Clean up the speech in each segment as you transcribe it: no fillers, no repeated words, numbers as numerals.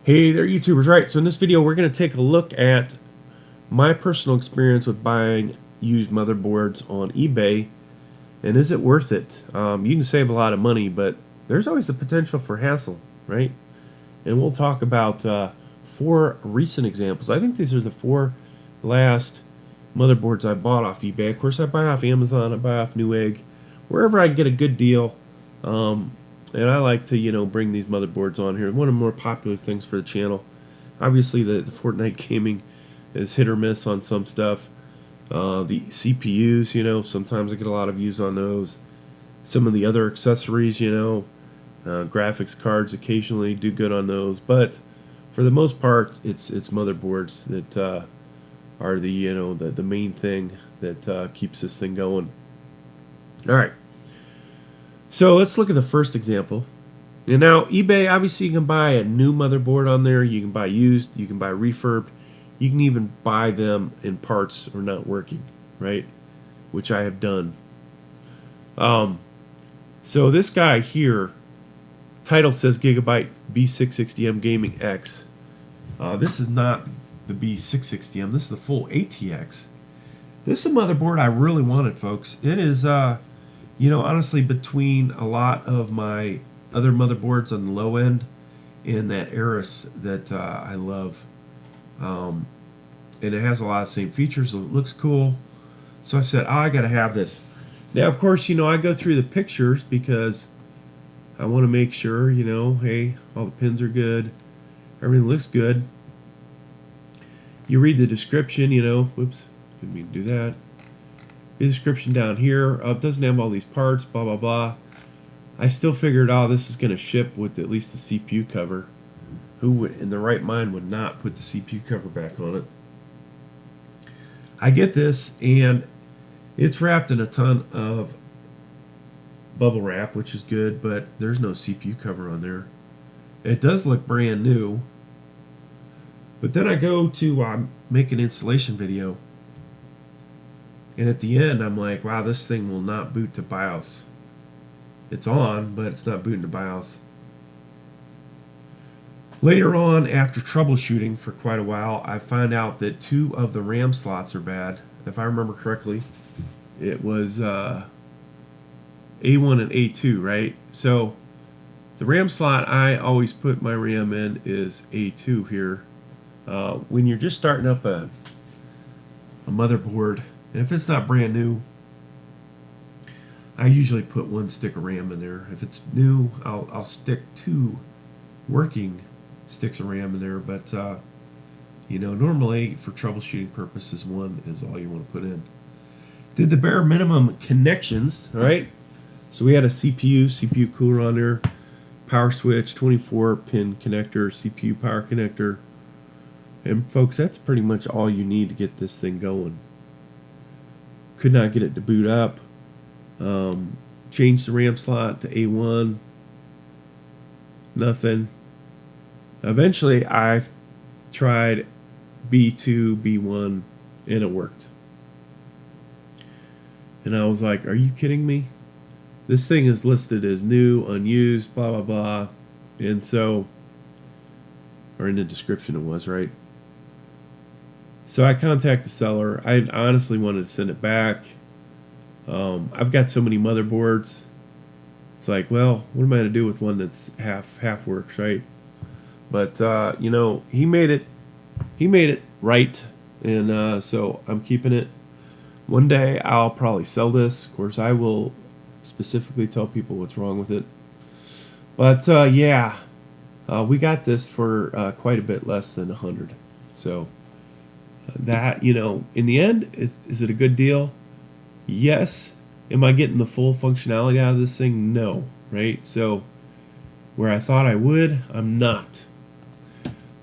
Hey there, YouTubers. Right, so in this video we're going to take a look at my personal experience with buying used motherboards on eBay, and is it worth it? You can save a lot of money, but there's always the potential for hassle, right? And we'll talk about 4 recent examples. I think these are the 4 last motherboards I bought off eBay. Of course, I buy off Amazon, I buy off Newegg, wherever I can get a good deal. And I like to, bring these motherboards on here. One of the more popular things for the channel. Obviously, the FortNite gaming is hit or miss on some stuff. The CPUs, sometimes I get a lot of views on those. Some of the other accessories, graphics cards occasionally do good on those. But for the most part, it's motherboards that are the main thing that keeps this thing going. All right. So let's look at the first example. And now eBay, obviously you can buy a new motherboard on there, you can buy used, you can buy refurb, you can even buy them in parts or not working, right? Which I have done. So this guy here, title says Gigabyte B660M Gaming X. This is not the B660M, this is the full ATX. This is a motherboard I really wanted, folks. It is honestly, between a lot of my other motherboards on the low end and that Aorus that I love, and it has a lot of the same features. It looks cool, so I said, "Oh, I got to have this." Now, of course, I go through the pictures because I want to make sure, hey, all the pins are good, everything looks good. You read the description, whoops, didn't mean to do that. The description down here, it doesn't have all these parts, blah blah blah. I still figured, this is going to ship with at least the CPU cover. Who would, in the right mind, would not put the CPU cover back on it? I get this, and it's wrapped in a ton of bubble wrap, which is good, but there's no CPU cover on there. It does look brand new, but then I go to make an installation video. And at the end, I'm like, wow, this thing will not boot to BIOS. It's on, but it's not booting to BIOS. Later on, after troubleshooting for quite a while, I find out that 2 of the RAM slots are bad. If I remember correctly, it was A1 and A2, right? So the RAM slot I always put my RAM in is A2 here. When you're just starting up a motherboard, and if it's not brand new, I usually put 1 stick of RAM in there. If it's new, I'll stick 2 working sticks of RAM in there. But normally for troubleshooting purposes, 1 is all you want to put in. Did the bare minimum connections, all right? So we had a CPU cooler on there, power switch, 24-pin connector, CPU power connector, and folks, that's pretty much all you need to get this thing going. Could not get it to boot up. Changed the RAM slot to A1. Nothing. Eventually, I tried B2, B1, and it worked. And I was like, are you kidding me? This thing is listed as new, unused, blah, blah, blah. And so, or in the description it was, right? So I contacted the seller. I honestly wanted to send it back. I've got so many motherboards. It's like, well, what am I going to do with one that's half works, right? But he made it right, and so I'm keeping it. One day I'll probably sell this. Of course, I will specifically tell people what's wrong with it. But yeah, we got this for quite a bit less than 100. So that, in the end, is it a good deal? Yes. Am I getting the full functionality out of this thing? No. Right? So where I thought I would, I'm not.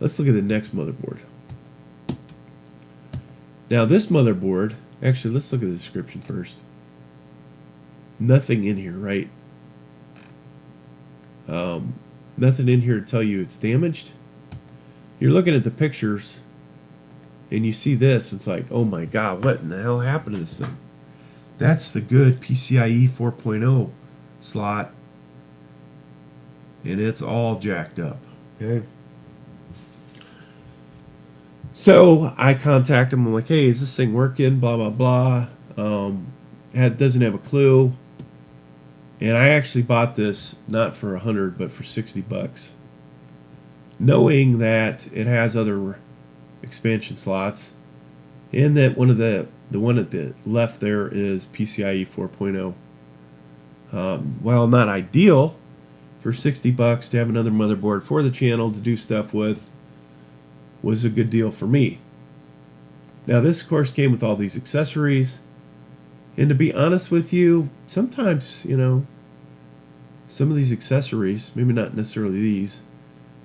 Let's look at the next motherboard. Now this motherboard, actually let's look at the description first. Nothing in here, right? Nothing in here to tell you it's damaged. You're looking at the pictures and you see this, it's like, oh my god, what in the hell happened to this thing? That's the good PCIe 4.0 slot, and it's all jacked up. Okay. So I contact him. I'm like, hey, is this thing working? Blah blah blah. Doesn't have a clue. And I actually bought this not for 100, but for $60, knowing that it has other expansion slots, and that the one at the left there is PCIe 4.0. While not ideal, for $60 to have another motherboard for the channel to do stuff with was a good deal for me. Now this of course came with all these accessories, and to be honest with you, sometimes, some of these accessories, maybe not necessarily these,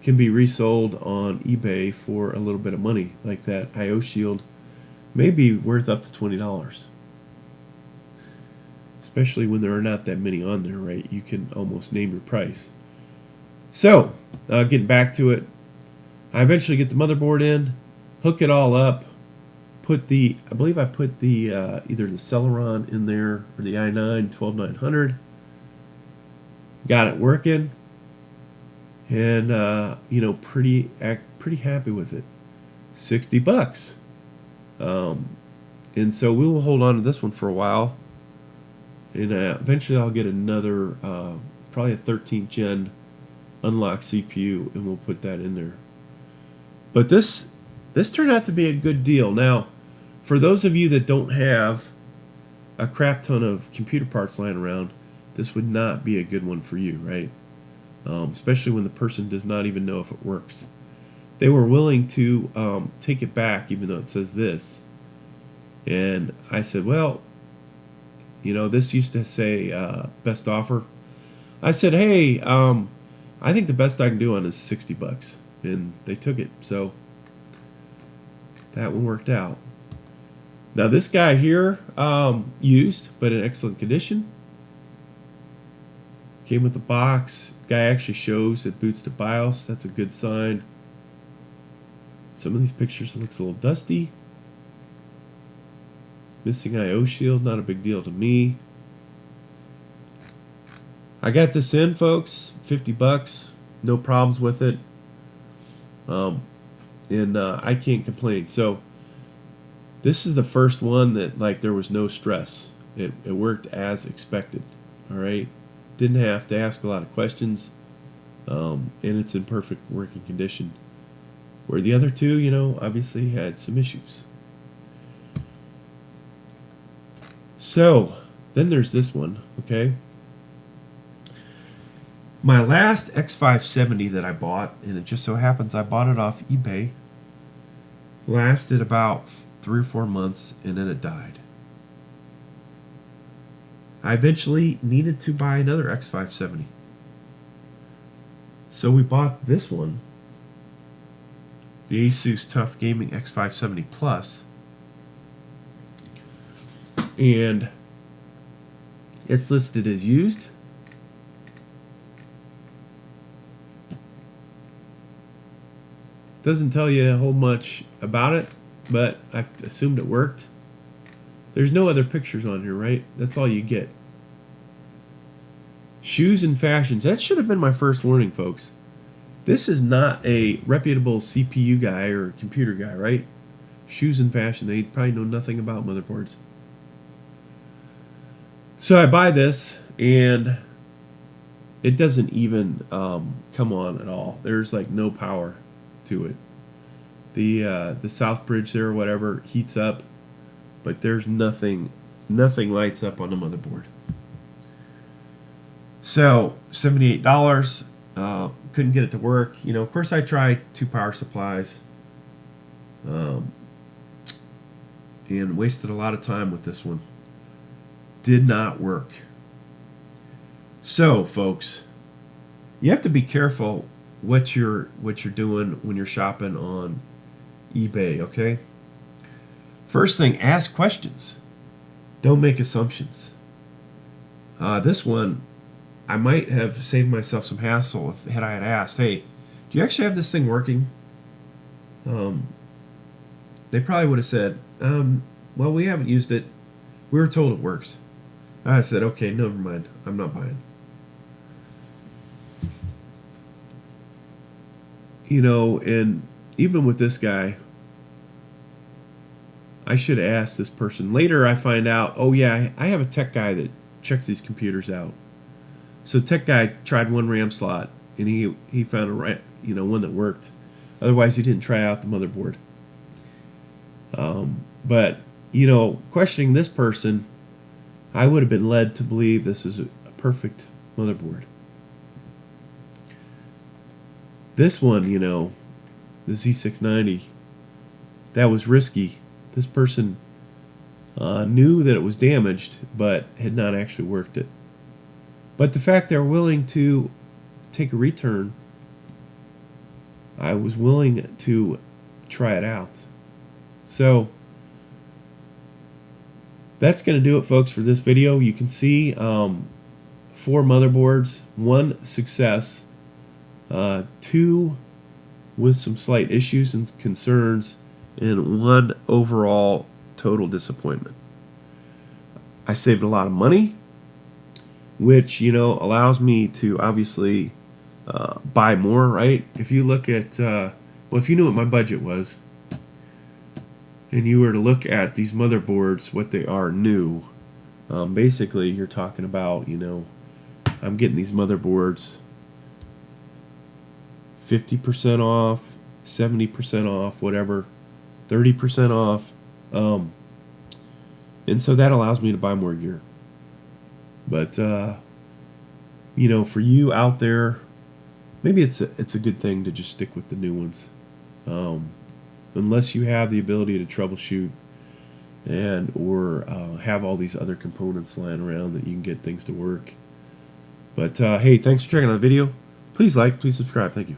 can be resold on eBay for a little bit of money. Like that IO shield may be worth up to $20. Especially when there are not that many on there, right? You can almost name your price. So, getting back to it, I eventually get the motherboard in, hook it all up, I believe I put the either the Cellphone in there or the i9 12900. Got it working, and pretty happy with it. $60, and so we will hold on to this one for a while, and eventually I'll get another, probably a 13th gen unlocked CPU, and we'll put that in there. But this turned out to be a good deal. Now, for those of you that don't have a crap ton of computer parts lying around, this would not be a good one for you, right? Especially when the person does not even know if it works. They were willing to take it back, even though it says this. And I said, well, this used to say best offer. I said, hey, I think the best I can do on is $60, and they took it. So that one worked out. Now this guy here, used but in excellent condition. Came with the box. Guy actually shows it boots to BIOS. That's a good sign. Some of these pictures, it looks a little dusty. Missing IO shield, not a big deal to me. I got this in, folks, $50, no problems with it, and I can't complain. So this is the first one that, like, there was no stress. It worked as expected. All right, didn't have to ask a lot of questions, and it's in perfect working condition. Where the other two, obviously had some issues. So then there's this one, okay? My last X570 that I bought, and it just so happens I bought it off eBay, lasted about 3 or 4 months, and then it died. I eventually needed to buy another X570. So we bought this one, the Asus Tough Gaming X570 Plus, and it's listed as used. Doesn't tell you a whole much about it, but I assumed it worked. There's no other pictures on here, right? That's all you get. Shoes and fashions. That should have been my first warning, folks. This is not a reputable CPU guy or computer guy, right? Shoes and fashion. They probably know nothing about motherboards. So I buy this, and it doesn't even come on at all. There's like no power to it. The south bridge there or whatever heats up, but there's nothing lights up on the motherboard. So $78, couldn't get it to work. Of course I tried 2 power supplies, and wasted a lot of time with this one. Did not work. So folks, you have to be careful what you're doing when you're shopping on eBay, okay? First thing, ask questions. Don't make assumptions. This one, I might have saved myself some hassle if I had asked, hey, do you actually have this thing working? They probably would have said, well, we haven't used it. We were told it works. I said, okay, never mind. I'm not buying. And even with this guy, I should have asked this person. Later I find out, oh yeah, I have a tech guy that checks these computers out. So tech guy tried one RAM slot and he found one that worked. Otherwise he didn't try out the motherboard. But questioning this person, I would have been led to believe this is a perfect motherboard. This one, the Z690, that was risky. This person knew that it was damaged, but had not actually worked it. But the fact they're willing to take a return, I was willing to try it out. So that's going to do it, folks, for this video. You can see 4 motherboards, 1 success, 2 with some slight issues and concerns, and 1 overall total disappointment. I saved a lot of money, which allows me to obviously buy more, right? If you look at if you knew what my budget was and you were to look at these motherboards, what they are new, basically you're talking about, I'm getting these motherboards 50% off, 70% off, whatever, 30% off, and so that allows me to buy more gear. But for you out there, maybe it's a good thing to just stick with the new ones, unless you have the ability to troubleshoot or have all these other components lying around that you can get things to work. But hey, thanks for checking out the video. Please like, please subscribe. Thank you.